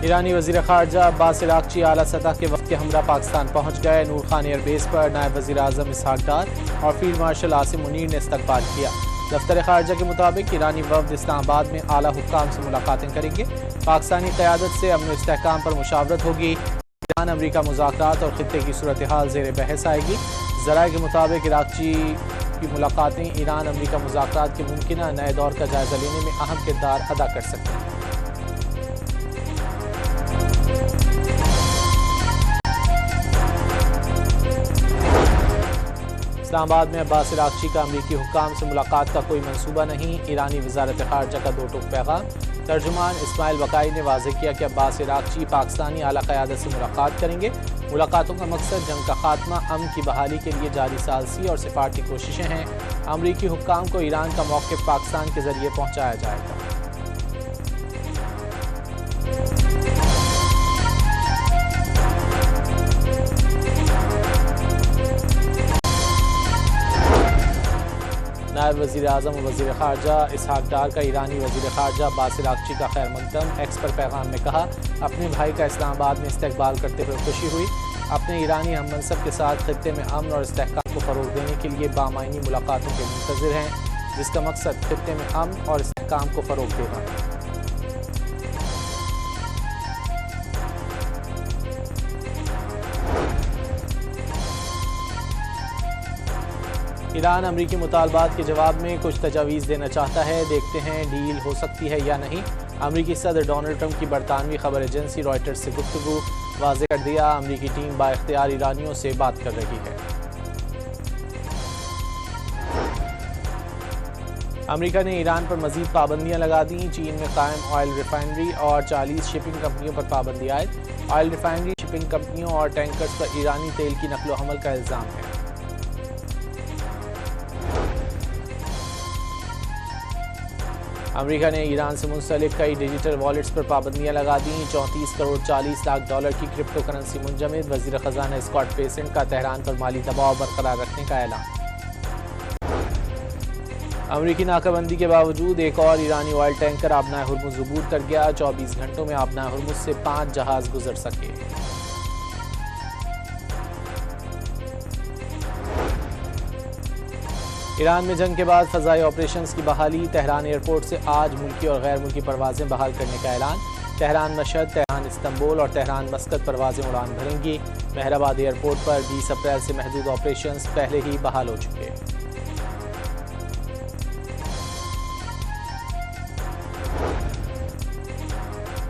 ایرانی وزیر خارجہ عباس عراقچی اعلیٰ سطح کے وفد کے ہمراہ پاکستان پہنچ گئے۔ نور خان ایئر بیس پر نائب وزیر اعظم اسحاق ڈار اور فیلڈ مارشل عاصم منیر نے استقبال کیا۔ دفتر خارجہ کے مطابق ایرانی وفد اسلام آباد میں اعلیٰ حکام سے ملاقاتیں کریں گے۔ پاکستانی قیادت سے امن و استحکام پر مشاورت ہوگی۔ ایران امریکہ مذاکرات اور خطے کی صورتحال زیر بحث آئے گی۔ ذرائع کے مطابق عراقچی کی ملاقاتیں ایران امریکہ مذاکرات کے ممکنہ نئے دور کا جائزہ لینے میں اہم کردار ادا کر سکتی ہیں۔ اسلام آباد میں عباس عراقچی کا امریکی حکام سے ملاقات کا کوئی منصوبہ نہیں۔ ایرانی وزارت خارجہ کا دو ٹوک پیغام۔ ترجمان اسماعیل وقائی نے واضح کیا کہ عباس عراقچی پاکستانی اعلیٰ قیادت سے ملاقات کریں گے۔ ملاقاتوں کا مقصد جنگ کا خاتمہ، امن کی بحالی کے لیے جاری ثالثی اور سفارتی کوششیں ہیں۔ امریکی حکام کو ایران کا موقف پاکستان کے ذریعے پہنچایا جائے گا۔ نائب وزیر اعظم و وزیر خارجہ اسحاق ڈار کا ایرانی وزیر خارجہ عباس عراقچی کا خیر مقدم۔ ایکس پر پیغام میں کہا، اپنے بھائی کا اسلام آباد میں استقبال کرتے ہوئے خوشی ہوئی۔ اپنے ایرانی ہم منصب کے ساتھ خطے میں امن اور استحکام کو فروغ دینے کے لیے بامعنی ملاقاتوں کے منتظر ہیں، جس کا مقصد خطے میں امن اور استحکام کو فروغ دینا ہے۔ ایران امریکی مطالبات کے جواب میں کچھ تجاویز دینا چاہتا ہے، دیکھتے ہیں ڈیل ہو سکتی ہے یا نہیں۔ امریکی صدر ڈونلڈ ٹرمپ کی برطانوی خبر ایجنسی رائٹرز سے گفتگو، واضح کر دیا امریکی ٹیم بااختیار ایرانیوں سے بات کر رہی ہے۔ امریکہ نے ایران پر مزید پابندیاں لگا دیں۔ چین میں قائم آئل ریفائنری اور 40 شپنگ کمپنیوں پر پابندی عائد۔ آئل ریفائنری، شپنگ کمپنیوں اور ٹینکرز پر ایرانی تیل کی نقل و حمل کا الزام ہے۔ امریکہ نے ایران سے منسلک کئی ڈیجیٹل والیٹس پر پابندیاں لگا دیں۔ 34 کروڑ 40 لاکھ ڈالر کی کرپٹو کرنسی منجمد۔ وزیر خزانہ اسکاٹ بیسنٹ کا تہران پر مالی دباؤ برقرار رکھنے کا اعلان۔ امریکی ناکہ بندی کے باوجود ایک اور ایرانی آئل ٹینکر آبنائے ہرمز عبور کر گیا۔ 24 گھنٹوں میں آبنائے ہرمز سے 5 جہاز گزر سکے۔ ایران میں جنگ کے بعد فضائی آپریشنز کی بحالی۔ تہران ایئرپورٹ سے آج ملکی اور غیر ملکی پروازیں بحال کرنے کا اعلان۔ تہران مشہد، تہران استنبول اور تہران مسقط پروازیں اڑان بھریں گی۔ مہر آباد ایئرپورٹ پر 20 اپریل سے محدود آپریشنز پہلے ہی بحال ہو چکے۔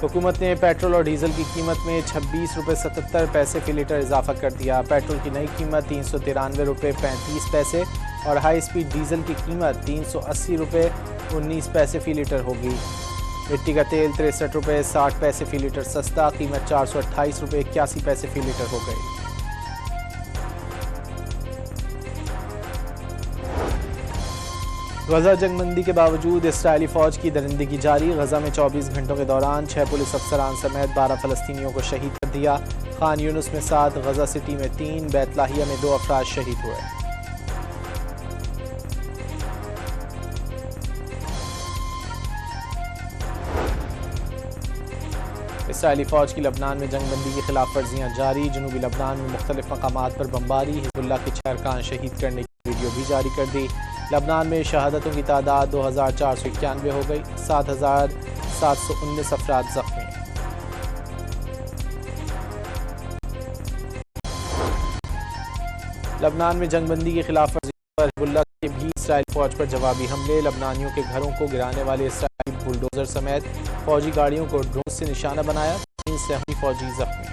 حکومت نے پیٹرول اور ڈیزل کی قیمت میں 26 روپے 77 پیسے فی لیٹر اضافہ کر دیا۔ پیٹرول کی نئی قیمت 393 روپے 35 پیسے اور ہائی سپیڈ ڈیزل کی قیمت 380 روپے 19 پیسے فی لیٹر ہوگی۔ مٹی کا تیل 63 روپے 60 پیسے فی لیٹر سستا، قیمت 428 روپے 81 پیسے فی لیٹر ہو گئی۔ غزہ جنگ بندی کے باوجود اسرائیلی فوج کی درندگی جاری۔ غزہ میں 24 گھنٹوں کے دوران 6 پولیس افسران سمیت 12 فلسطینیوں کو شہید کر دیا۔ خان یونس میں 7، غزہ سٹی میں 3، بیت لاہیہ میں 2 افراد شہید ہوئے۔ اسرائیلی فوج کی لبنان میں جنگ بندی کی خلاف ورزیاں جاری۔ جنوبی لبنان میں مختلف مقامات پر بمباری، حزب اللہ کے 6 ارکان شہید کرنے کی ویڈیو بھی جاری کر دی۔ لبنان میں شہادتوں کی تعداد 2491 ہو گئی، 7719 افراد زخمی۔ لبنان میں جنگ بندی کی خلاف ورزی پر حزب اللہ کے بھی اسرائیلی فوج پر جوابی حملے۔ لبنانیوں کے گھروں کو گرانے والے اسرائیلی بلڈوزر سمیت فوجی گاڑیوں کو ڈرون سے نشانہ بنایا، 3 سہمی فوجی زخمی۔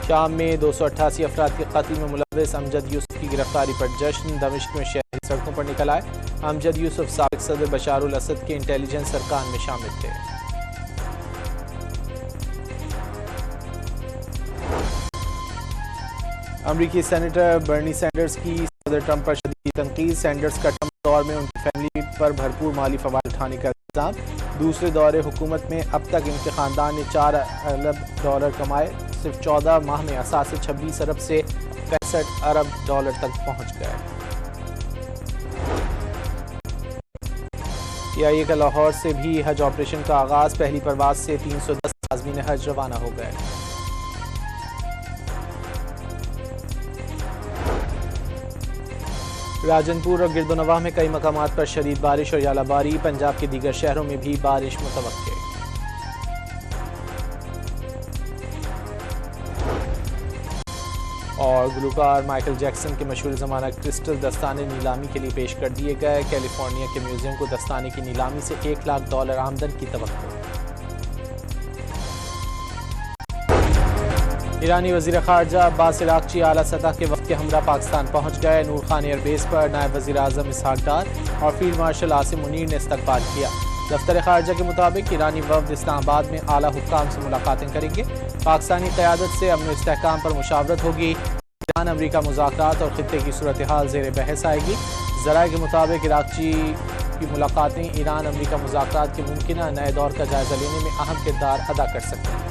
شام میں 288 افراد کے قتل میں ملوث امجد یوسف کی گرفتاری پر جشن۔ دمشق میں شہری سڑکوں پر نکل آئے۔ امجد یوسف سابق صدر بشار الاسد کے انٹیلیجنس ارکان میں شامل تھے۔ امریکی سینیٹر برنی سینڈرز کی صدر ٹرمپ پر شدید تنقید۔ سینڈرز کا ٹرمپ دور میں ان کی فیملی پر بھرپور مالی فوائد اٹھانے کا الزام۔ دوسرے دورے حکومت میں اب تک ان کے خاندان نے 4 ارب ڈالر کمائے، صرف 14 ماہ میں اثاثے 26 ارب سے 65 ارب ڈالر تک پہنچ گئے۔ CIA کا لاہور سے بھی حج آپریشن کا آغاز، پہلی پرواز سے 310 عازمین حج روانہ ہو گئے۔ راجن پور اور گرد و نواح میں کئی مقامات پر شدید بارش اور ژالہ باری، پنجاب کے دیگر شہروں میں بھی بارش متوقع۔ اور گلوکار مائیکل جیکسن کے مشہور زمانہ کرسٹل دستانے نیلامی کے لیے پیش کر دیے گئے، کیلیفورنیا کے میوزیم کو دستانے کی نیلامی سے $1 لاکھ آمدن کی توقع۔ ایرانی وزیر خارجہ عباس عراقچی اعلیٰ سطح کے وفد کے ہمراہ پاکستان پہنچ گئے، نور خان ایئر بیس پر نائب وزیر اعظم اسحاق ڈار اور فیلڈ مارشل عاصم منیر نے استقبال کیا۔ دفتر خارجہ کے مطابق ایرانی وفد اسلام آباد میں اعلیٰ حکام سے ملاقاتیں کریں گے، پاکستانی قیادت سے امن و استحکام پر مشاورت ہوگی، ایران امریکہ مذاکرات اور خطے کی صورتحال زیر بحث آئے گی۔ ذرائع کے مطابق عراقچی کی ملاقاتیں ایران امریکہ مذاکرات کے ممکنہ نئے دور کا جائزہ لینے میں اہم کردار ادا کر سکتی ہیں۔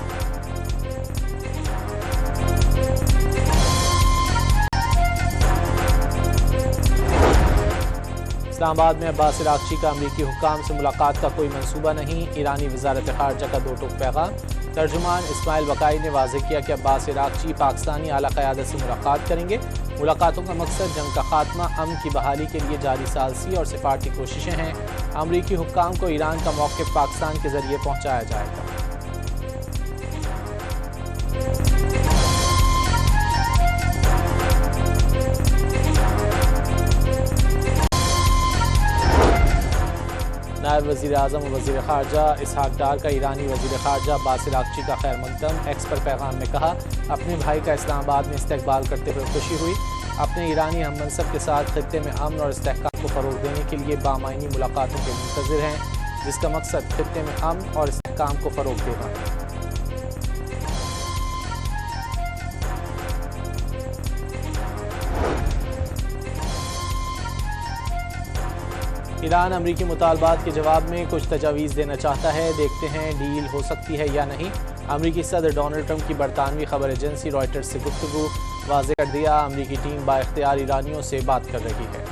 اسلام آباد میں عباس عراقچی کا امریکی حکام سے ملاقات کا کوئی منصوبہ نہیں، ایرانی وزارت خارجہ کا دو ٹوک پیغام۔ ترجمان اسماعیل بقائی نے واضح کیا کہ عباس عراقچی پاکستانی اعلیٰ قیادت سے ملاقات کریں گے، ملاقاتوں کا مقصد جنگ کا خاتمہ، امن کی بحالی کے لیے جاری ثالثی اور سفارتی کوششیں ہیں۔ امریکی حکام کو ایران کا موقف پاکستان کے ذریعے پہنچایا جائے گا۔ نائب وزیر اعظم و وزیر خارجہ اسحاق ڈار کا ایرانی وزیر خارجہ عباس عراقچی کا خیر مقدم، ایکس پر پیغام میں کہا، اپنے بھائی کا اسلام آباد میں استقبال کرتے ہوئے خوشی ہوئی، اپنے ایرانی ہم منصب کے ساتھ خطے میں امن اور استحکام کو فروغ دینے کے لیے بامعنی ملاقاتوں کے منتظر ہیں، جس کا مقصد خطے میں امن اور استحکام کو فروغ دینا ہے۔ ایران امریکی مطالبات کے جواب میں کچھ تجاویز دینا چاہتا ہے، دیکھتے ہیں ڈیل ہو سکتی ہے یا نہیں۔ امریکی صدر ڈونلڈ ٹرمپ کی برطانوی خبر ایجنسی رائٹرز سے گفتگو، واضح کر دیا امریکی ٹیم با اختیار ایرانیوں سے بات کر رہی ہے۔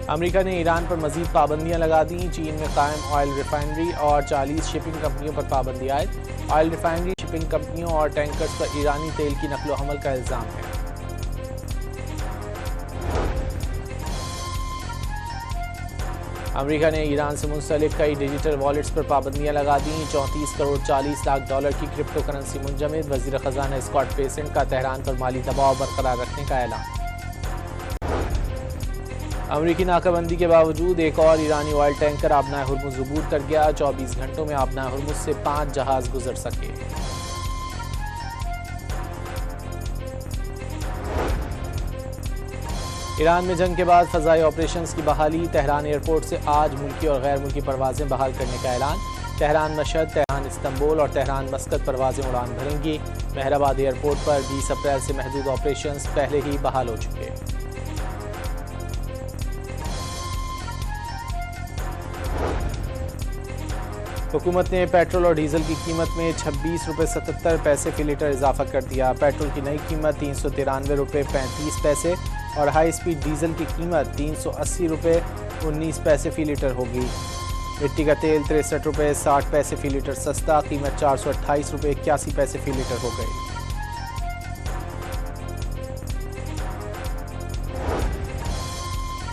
امریکہ نے ایران پر مزید پابندیاں لگا دیں، چین میں قائم آئل ریفائنری اور 40 شپنگ کمپنیوں پر پابندی عائد، آئل ریفائنری، شپنگ کمپنیوں اور ٹینکرز پر ایرانی تیل کی نقل و حمل کا الزام ہے۔ امریکہ نے ایران سے منسلک کئی ڈیجیٹل والیٹس پر پابندیاں لگا دیں، 34 کروڑ 40 لاکھ ڈالر کی کرپٹو کرنسی منجمد، وزیر خزانہ اسکاٹ بیسنٹ کا تہران پر مالی دباؤ برقرار رکھنے کا اعلان۔ امریکی ناکہ بندی کے باوجود ایک اور ایرانی آئل ٹینکر آبنائے ہرمز عبور کر گیا، 24 گھنٹوں میں آبنائے ہرمز سے 5 جہاز گزر سکے۔ ایران میں جنگ کے بعد فضائی آپریشنز کی بحالی، تہران ایئرپورٹ سے آج ملکی اور غیر ملکی پروازیں بحال کرنے کا اعلان، تہران مشہد، تہران استنبول اور تہران مسقط پروازیں اڑان بھریں گی، مہر آباد ایئرپورٹ پر 20 اپریل سے محدود آپریشنز پہلے ہی بحال ہو چکے۔ حکومت نے پیٹرول اور ڈیزل کی قیمت میں 26 روپے 77 پیسے فی لیٹر اضافہ کر دیا، پیٹرول کی نئی قیمت 393 روپے 35 پیسے اور ہائی سپیڈ ڈیزل کی قیمت 380 روپے 19 پیسے فی لیٹر ہوگی۔ مٹی کا تیل 63 روپے 60 پیسے فی لیٹر سستا، قیمت 428 روپے 81 پیسے فی لیٹر ہو گئی۔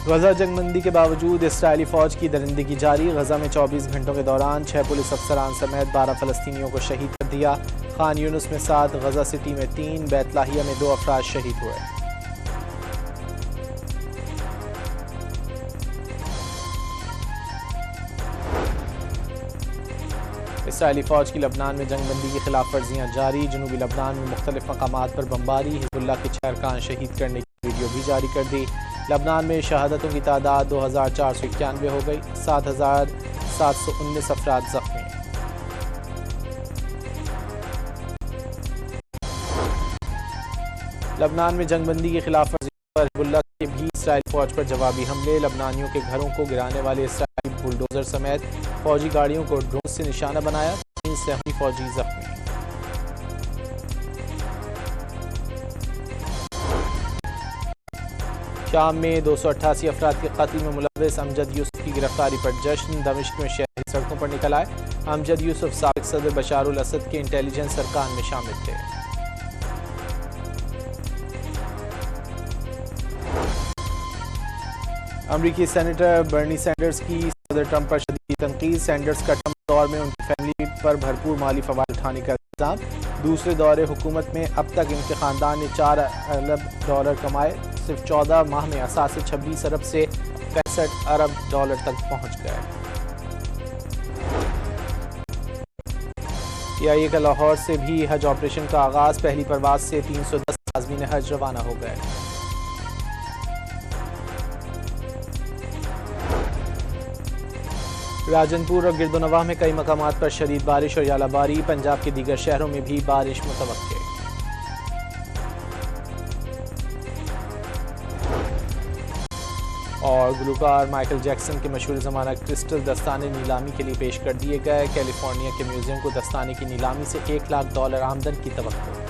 غزہ جنگ بندی کے باوجود اسرائیلی فوج کی درندگی جاری، غزہ میں 24 گھنٹوں کے دوران 6 پولیس افسران سمیت 12 فلسطینیوں کو شہید کر دیا، خان یونس میں 7، غزہ سٹی میں 3، بیت لاہیہ میں 2 افراد شہید ہوئے۔ اسرائیلی فوج کی لبنان میں جنگ بندی کی خلاف ورزیاں جاری، جنوبی لبنان میں مختلف مقامات پر بمباری، حزب اللہ کے 6 ارکان شہید کرنے کی ویڈیو بھی جاری کر دی۔ لبنان میں شہادتوں کی تعداد 2491 ہو گئی، 7719 افراد زخمی۔ لبنان میں جنگ بندی کی خلاف ورزی پر حزب اللہ کے بھی اسرائیلی فوج پر جوابی حملے، لبنانیوں کے گھروں کو گرانے والے اسرائیلی بلڈوزر سمیت فوجی گاڑیوں کو ڈرون سے نشانہ بنایا، 3 سہمی فوجی زخمی۔ شام میں 288 افراد کے قتل میں ملوث امجد یوسف کی گرفتاری پر جشن، دمشق میں شہری سڑکوں پر نکل آئے۔ امجد یوسف سابق صدر بشار الاسد کے انٹیلیجنس ارکان میں شامل تھے۔ امریکی سینیٹر برنی سینڈرز کی صدر ٹرمپ پر شدید تنقید۔ سینڈرز کا ٹرمپ دور میں ان کی فیملی پر بھرپور مالی فوائد اٹھانے کا الزام۔ دوسرے دور حکومت میں اب تک ان کے خاندان نے $4 ارب کمائے۔ صرف 14 ماہ میں اثاثے 26 ارب سے 65 ارب ڈالر تک پہنچ گئے۔ PIA کا لاہور سے بھی حج آپریشن کا آغاز۔ پہلی پرواز سے 310 عازمین حج روانہ ہو گئے۔ راجن پور اور گرد و نواح میں کئی مقامات پر شدید بارش اور ژالہ باری۔ پنجاب کے دیگر شہروں میں بھی بارش متوقع۔ اور گلوکار مائیکل جیکسن کے مشہور زمانہ کرسٹل دستانے نیلامی کے لیے پیش کر دیے گئے۔ کیلیفورنیا کے میوزیم کو دستانے کی نیلامی سے $1 لاکھ آمدن کی توقع۔